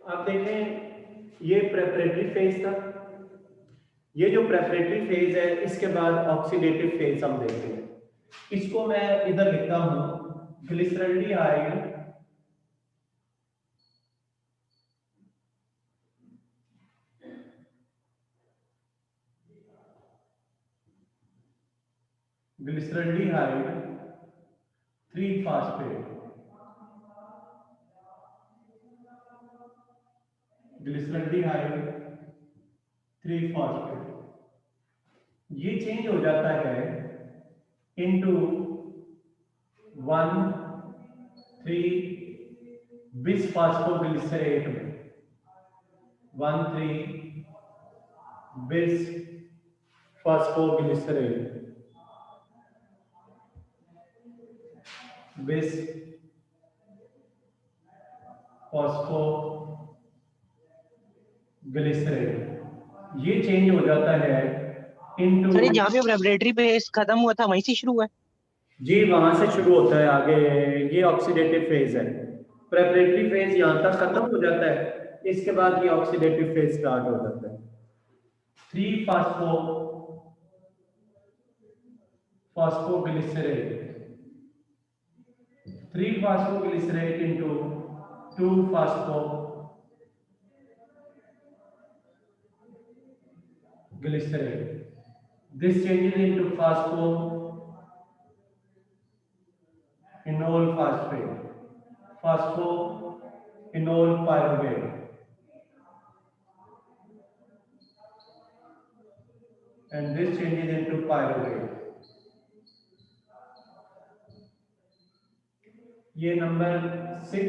आप देखें ये प्रेपरेटरी फेज था, ये जो प्रेपरेटरी फेज है इसके बाद ऑक्सीडेटिव फेज हम देखते हैं। इसको मैं इधर लिखता हूं ग्लिसरल्डिहाइड ग्लिसरल्डिहाइड 3-फास्फेट, ग्लिसरल्डिहाइड 3-फास्फेट, ये चेंज हो जाता है इनटू 1,3-बिसफास्फोग्लिसरेट में, 1,3-बिसफास्फोग्लिसरेट, बिसफास्फोग्लिसरेट, ये चेंज हो जाता है इनटू। सर जहाँ पे प्रेपरेटरी फेज खत्म हुआ था वहीं से शुरू हुआ है? जी वहां से शुरू होता है आगे, ये ऑक्सीडेटिव फेज है। प्रेपरेटरी फेज यहाँ तक खत्म हो जाता है, इसके बाद ये ऑक्सीडेटिव फेज स्टार्ट हो जाता है। 3-फास्फोग्लिसरेट, 3-फास्फोग्लिसरेट into 2-फास्फोग्लिसरेट, this changes into phosphoenol phosphate, phosphoenol pyruvate, and this changes into pyruvate. ये नंबर 6,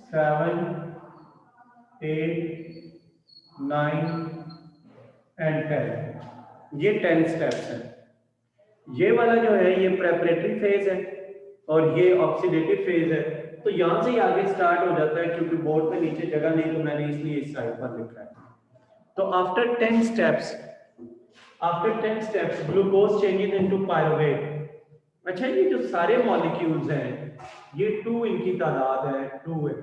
7, 8, 9 एंड 10, ये 10 स्टेप्स हैं। ये वाला जो है ये प्रेपरेटरी फेज है और ये ऑक्सीडेटिव फेज है। तो यहां से ही आगे स्टार्ट हो जाता है, क्योंकि बोर्ड पे नीचे जगह नहीं तो मैंने इसलिए इस साइड पर लिखा है। तो after 10 steps glucose changes into pyruvate. अच्छा, ये जो सारे मॉलिक्यूल्स हैं ये 2 इनकी तादाद है, 2 है,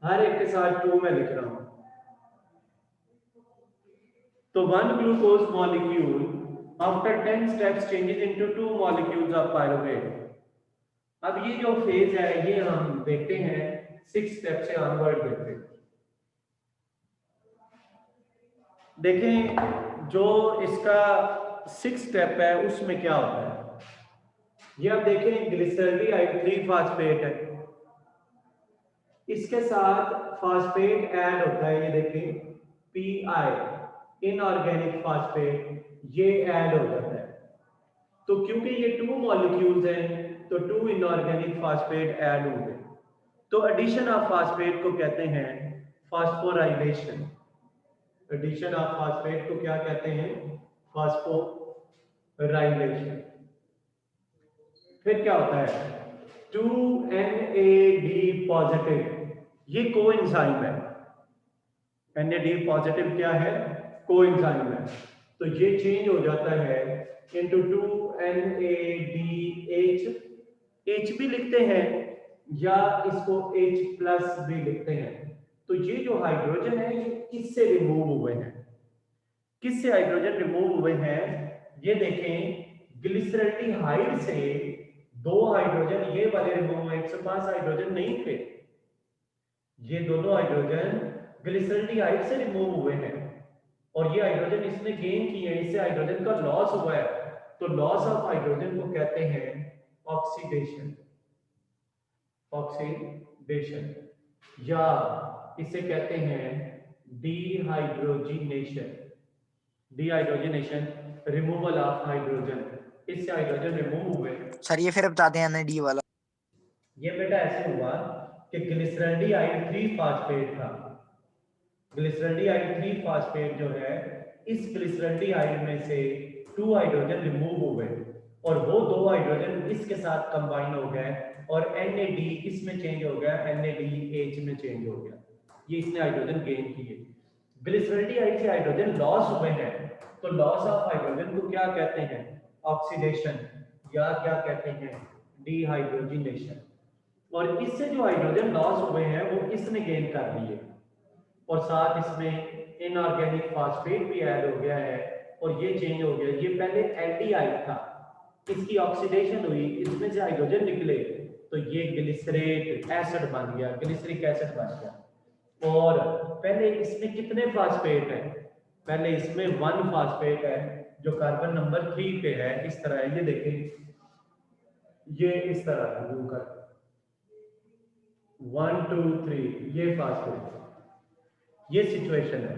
हर एक के साथ 2 मैं लिख रहा हूं। तो 1 glucose molecule after 10 steps changes into 2 molecules of pyruvate. अब ये जो फेज है ये हम देखते हैं 6 स्टेप से ऑनवर्ड देखते हैं। देखें जो इसका 6 स्टेप है उसमें क्या होता है, ये आप देखें ग्लिसरल्डिहाइड 3-फास्फेट है, इसके साथ फास्फेट ऐड होता है, ये देखें पीआई इनऑर्गेनिक फास्फेट, ये ऐड हो जाता है। तो क्योंकि ये 2 मॉलिक्यूल्स हैं तो 2 इनऑर्गेनिक फास्फेट ऐड होंगे। तो एडिशन ऑफ फास्फेट को कहते हैं फास्फोराइलेशन। एडिशन ऑफ फास्फेट को क्या कहते हैं? फास्फोराइलेशन। फिर क्या होता है 2NAD पॉजिटिव, ये कोएंजाइम है। NAD पॉजिटिव क्या है? कोएंजाइम है। तो ये चेंज हो जाता है इनटू 2NADH, H भी लिखते हैं या इसको H+ भी लिखते हैं। तो ये जो हाइड्रोजन है ये किससे रिमूव हुए हैं? किससे हाइड्रोजन रिमूव हुए हैं? ये देखें ग्लिसरल्डिहाइड से 2 हाइड्रोजन ये वाले रिमूव हुए, 105 हाइड्रोजन नहीं थे, ये दोनों हाइड्रोजन ग्लिसरल्डिहाइड से रिमूव हुए हैं और ये हाइड्रोजन इसने गेन किए हैं, इससे हाइड्रोजन का लॉस हुआ है। तो लॉस ऑफ हाइड्रोजन को कहते हैं ऑक्सीडेशन, ऑक्सीडेशन, या इसे कहते हैं dehydrogenation. Dehydrogenation, removal of hydrogen, इससे हाइड्रोजन रिमूव हुए। सर ये फिर बताते हैं ना डी वाला। ये बेटा ऐसे हुआ कि ग्लिसरल्डिहाइड 3-फास्फेट था, ग्लिसरल्डिहाइड 3-फास्फेट जो है, इस ग्लिसरल्डिहाइड में से 2 हाइड्रोजन रिमूव हो गए और वो 2 हाइड्रोजन इसके साथ कंबाइन हो गए और NAD इसमें चेंज हो गया, NADH में चेंज हो गया, ये इसने हाइड्रोजन गेन किए। ग्लिसरल्डिहाइड से हाइड्रोजन लॉस हुए हैं, तो लॉस ऑफ हाइड्रोजन को क्या कहते हैं? ऑक्सीडेशन, या क्या कहते हैं? डिहाइड्रोजिनेशन। और इससे जो हाइड्रोजन लॉस हुए हैं वो इसने गेन कर लिए, और साथ इसमें इनऑर्गेनिक फास्फेट भी ऐड हो गया है और ये चेंज हो गया। ये पहले एल्डिहाइड था, इसकी ऑक्सीडेशन हुई, इसमें से हाइड्रोजन निकले तो ये ग्लिसरेट एसिड बन गया, ग्लिसरिक एसिड बन गया। और पहले इसमें कितने फास्फेट हैं? पहले इसमें 1 फास्फेट है जो कार्बन नंबर 3 पे है, इस तरह है, ये देखें, ये इस तरह है, यू कर 1 2 3 ये फास्फेट, ये सिचुएशन है।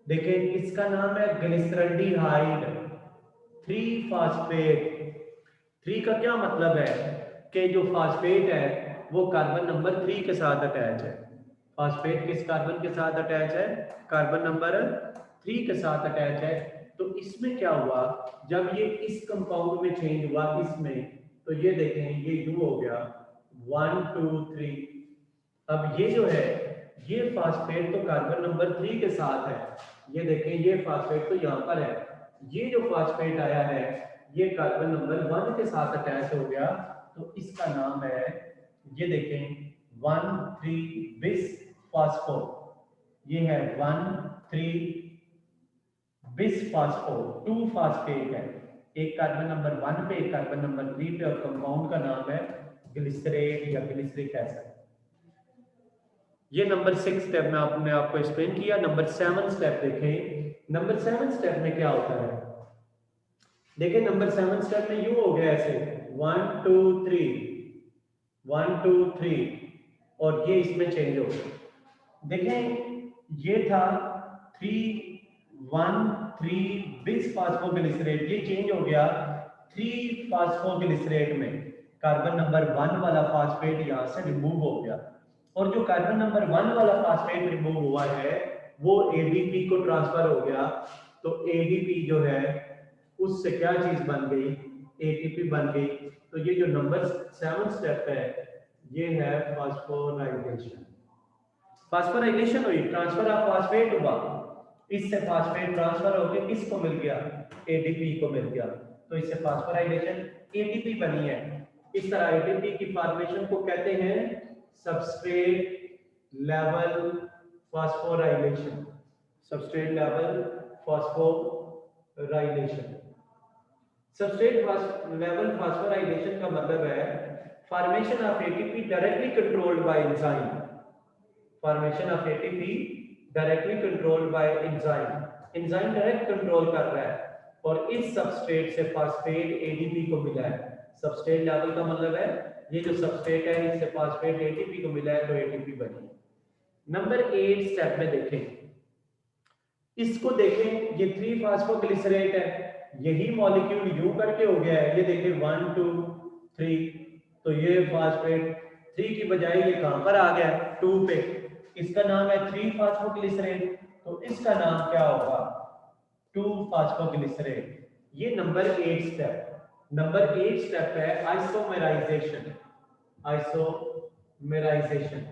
देखिए इसका नाम है ग्लिसरल्डिहाइड 3 फास्फेट। 3 का क्या मतलब है कि जो फास्फेट है वो कार्बन नंबर 3 के साथ अटैच है। फास्फेट किस कार्बन के साथ अटैच है? कार्बन नंबर 3 के साथ अटैच है। तो इसमें क्या हुआ, जब ये इस कंपाउंड में चेंज हुआ इसमें, तो ये देखें ये यू हो गया 1 2 3। अब ये जो है ये फास्फेट तो कार्बन नंबर 3 के साथ है, ये देखें ये फास्फेट तो यहाँ पर है, ये जो फास्फेट आया है ये कार्बन नंबर 1 के साथ अटैच हो गया, तो इसका नाम है, ये देखें 1 3 बिस फास्फो, ये है 1 3 बिस फास्फो, 2 फास्फेट है, एक कार्बन नंबर 1 पे एक कार्बन नंबर 3 पे, और कंपाउंड का नाम है ग्लिसरेट या ग्लिसरिक एसिड। ये नंबर 6 स्टेप में आपने आपको एक्सप्लेन किया। नंबर 7 स्टेप देखें, नंबर 7 स्टेप में क्या होता है? देखिए नंबर 7 स्टेप में यू हो गया ऐसे 1 2 3 1 2 3 और ये इसमें चेंज हो गया। देखें ये था 3 1 3 बिस फास्फोग्लिसरेट, ये चेंज हो गया 3 फास्फोग्लिसरेट में, कार्बन नंबर 1 वाला फास्फेट यहां से रिमूव हो गया, और जो कार्बन नंबर 1 वाला फास्फेट रिमूव हुआ है वो एडीपी को ट्रांसफर हो गया। तो एडीपी जो है उससे क्या चीज बन गई? एटीपी बन गई। तो ये जो नंबर 7 स्टेप है ये है फास्फोराइलेशन। फास्फोराइलेशन हुई, ट्रांसफर ऑफ फास्फेट हुआ, इससे फास्फेट ट्रांसफर होकर किसको मिल गया? एडीपी को मिल गया। तो इससे फास्फोराइलेशन एटीपी बनी है। इस तरह एटीपी की फॉर्मेशन को कहते हैं substrate level phosphorylation. Substrate level phosphorylation. Substrate level phosphorylation का मतलब है formation of ATP directly controlled by enzyme. Formation of ATP directly controlled by enzyme, enzyme direct control कर रहा है, और इस सबस्ट्रेट से फास्फेट एडीपी को मिला है। सबस्ट्रेट लेवल का मतलब है ये जो सबस्ट्रेट है इससे फास्फेट एटीपी को मिला है तो एटीपी बनी। नंबर 8 स्टेप में देखें, इसको देखें, ये 3 फास्फोग्लिसरेट है, यही मॉलिक्यूल यू करके हो गया है, ये देखें 1 2 3, तो ये फास्फेट 3 की बजाय ये कहां पर आ गया? 2 पे, इसका नाम है 3 फास्फोग्लिसरेट, तो इसका नाम क्या होगा? 2 फास्फोग्लिसरेट। ये नंबर 8 स्टेप। नंबर 8 स्टेप है isomerisation. Isomerisation,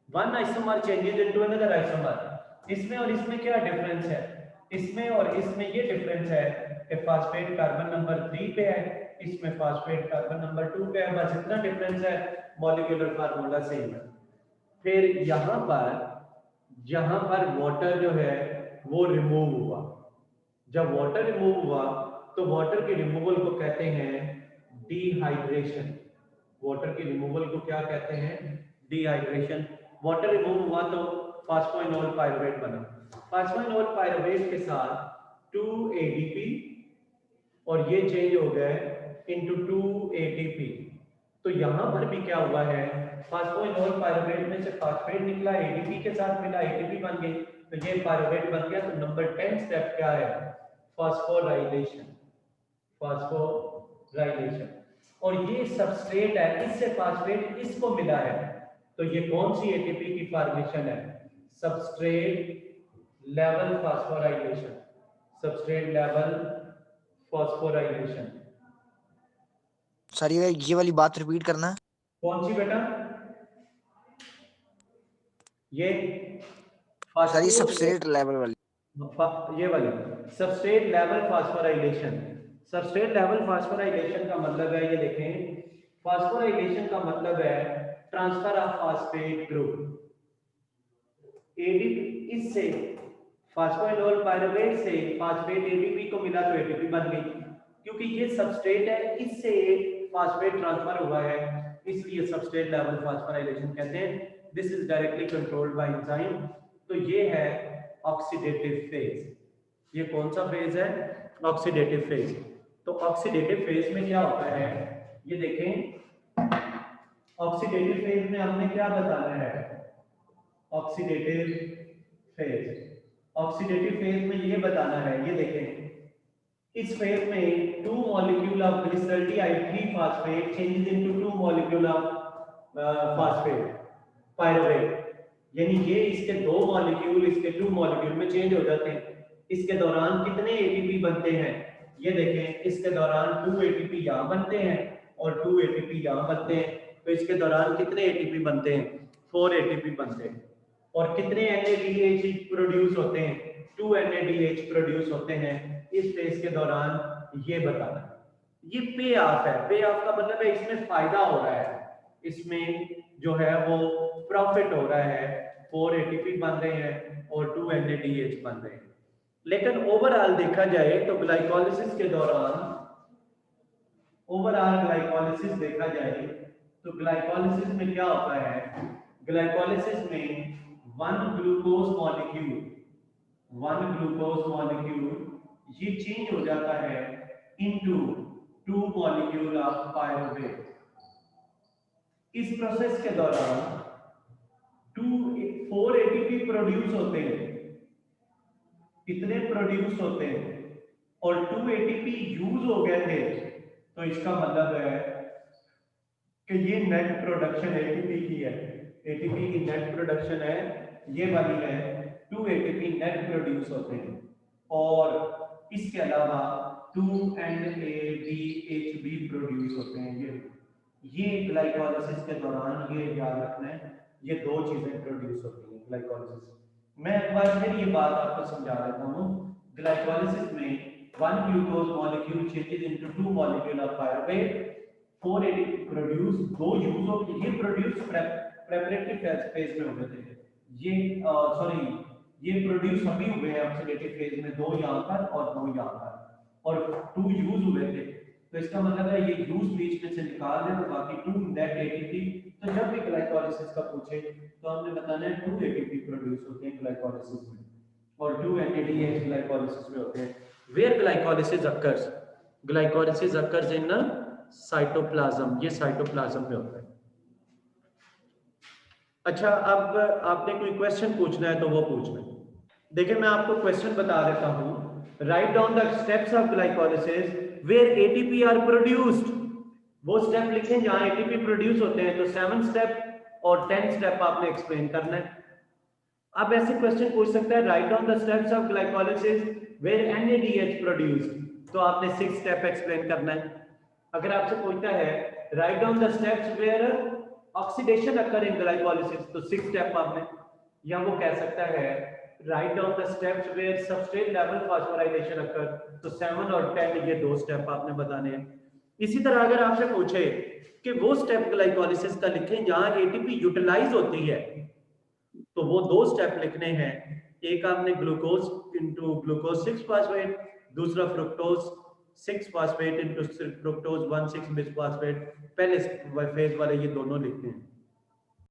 one isomer changes into another isomer. इसमें और इसमें क्या डिफरेंस है? इसमें और इसमें ये डिफरेंस है कि फास्फेट कार्बन नंबर 3 पे है, इसमें फास्फेट कार्बन नंबर 2 पे है, बस इतना डिफरेंस है, मॉलिक्यूलर फार्मूला सेम है। फिर यहाँ पर वाटर जो है वो रिमूव हुआ। जब वाटर रिमूव हुआ तो वाटर के रिमूवल को कहते हैं डिहाइड्रेशन। वाटर के रिमूवल को क्या कहते हैं? डिहाइड्रेशन। वाटर रिमूव हुआ तो फास्फोइनोल पायरुवेट बना। फास्फोइनोल पायरुवेट के साथ 2 ADP और ये चेंज हो गए इनटू 2 ATP। तो यहाँ पर भी क्या हुआ है, फास्फोइनोल पायरुवेट में से फास्फेट निकला, ADP के साथ मिला, ATP बन गई, तो ये पायरुवेट बन गया। तो नंबर 10 स्टेप क्या है? फास्फोराइलेशन। फास्फोराइलेशन, और ये सबस्ट्रेट है, इससे फास्फेट इसको मिला है, तो ये कौन सी एटीपी की फॉर्मेशन है? Substrate level phosphorylation. Substrate level phosphorylation. Sir ये वाली बात रिपीट करना। कौन सी बेटा? ये सर ये सबस्ट्रेट लेवल वाली, ये वाली substrate level phosphorylation. Substrate level phosphorylation का मतलब है, ये देखें, फास्फोराइलेशन का मतलब है transfer of phosphate group. ADP इससे फास्फोइनोल पायरुवेट से फास्फेट एडीपी को मिला तो एटीपी बन गई, क्योंकि ये सबस्ट्रेट है, इससे फास्फेट ट्रांसफर हुआ है, इसलिए सबस्ट्रेट लेवल फास्फोराइलेशन कहते हैं। This is directly controlled by enzyme. तो ये है ऑक्सीडेटिव फेज। ये कौन सा फेज है? Oxidative phase. तो ऑक्सीडेटिव फेज में क्या होता है, ये देखें, ऑक्सीडेटिव फेज में हमने क्या बताना है? ऑक्सीडेटिव फेज, ऑक्सीडेटिव फेज में ये बताना है, ये देखें, इस फेज में 2 molecule of glyceraldehyde 3 phosphate changes into 2 molecule of phosphate pyruvate, यानी ये इसके 2 मॉलिक्यूल इसके 2 मॉलिक्यूल में चेंज हो जाते हैं। इसके दौरान कितने एटीपी बनते हैं? ये देखें, इसके दौरान 2 एटीपी यहाँ बनते हैं और 2 एटीपी यहाँ बनते हैं। तो इसके दौरान कितने एटीपी बनते हैं? 4 एटीपी बनते हैं। और कितने NADH प्रोड्यूस होते हैं? 2 NADH प्रोड्यूस होते हैं इस फेज के दौरान, ये बताना। ये पे ऑफ है। पे ऑफ का मतलब है इसमें फायदा हो रहा है, इसमें जो है वो प्रॉफिट हो रहा है। 4 एटीपी बन रहे हैं और 2 NADH बन रहे हैं। लेकिन ओवरऑल देखा जाए तो ग्लाइकोलिसिस के दौरान, ओवरऑल ग्लाइकोलिसिस देखा जाए तो ग्लाइकोलिसिस में क्या होता है? ग्लाइकोलिसिस में 1 ग्लूकोज मॉलिक्यूल ये चेंज हो जाता है इनटू 2 मॉलिक्यूल ऑफ पायरुवेट। इस प्रोसेस के दौरान 4 एटीपी प्रोड्यूस होते हैं, कितने प्रोड्यूस होते हैं, और 2 एटीपी यूज हो गए थे। तो इसका मतलब है कि ये नेट प्रोडक्शन एटीपी की है, एटीपी की नेट प्रोडक्शन है, ये वाली है, 2 एटीपी नेट प्रोड्यूस होते हैं। और इसके अलावा 2 NADH भी प्रोड्यूस होते हैं। ये ग्लाइकोलाइसिस के दौरान ये याद रखना है, ये 2 चीजें प्रोड्यूस होती हैं ग्लाइकोलाइसिस। मैं एक बार फिर ये बात आपको समझा देता हूँ। ग्लाइकोलाइसिस में 1 glucose molecule changes into 2 molecule of pyruvate, 4 ATP produce, 2 use हो, ये प्रोड्यूस प्रेपरेटरी फेज में होते थे। ये ये प्रोड्यूस अभी हुए हैं ऑक्सीडेटिव फेज में, 2 यहाँ पर और 2 यहाँ पर, और 2 यूज हुए थे। तो इसका मतलब है ये यूज बीच में से निकाल दें तो बाकी 2 नेट एटीपी। तो जब भी ग्लाइकोलाइसिस का पूछे तो हमने बताना है 2 एटीपी प्रोड्यूस होते हैं ग्लाइकोलाइसिस में और 2 NADH ग्लाइकोलाइसिस में होते हैं। Where glycolysis occurs? Glycolysis occurs in cytoplasm, ये साइटोप्लाज्म में होता है। अच्छा, अब आपने कोई क्वेश्चन पूछना है तो वो पूछना। देखिए मैं आपको क्वेश्चन बता देता हूं। Write down the steps of glycolysis where ATP are produced. वो स्टेप लिखें जहां एटीपी प्रोड्यूस होते हैं। तो 7 स्टेप और 10 स्टेप आपने एक्सप्लेन करना है। अब ऐसे क्वेश्चन पूछ सकता है, write down the steps of glycolysis where NADH produced, तो आपने 6 स्टेप एक्सप्लेन करना है। अगर आपसे पूछता है write down the steps where oxidation occur in glycolysis, तो 6 स्टेप आपने, या वो कह सकता है write down the steps where substrate level phosphorylation occur, तो 7 और 10 ये 2 स्टेप आपने बताने हैं। इसी तरह अगर आपसे पूछे कि वो स्टेप ग्लाइकोलाइसिस का लिखें जहां एटीपी यूटिलाइज होती है, तो वो 2 स्टेप लिखने हैं। एक आपने ग्लूकोज इनटू ग्लूकोज 6 फास्फेट, दूसरा fructose 6 phosphate into fructose 1,6 bisphosphate. पहले फेज वाले ये दोनों लिखते हैं।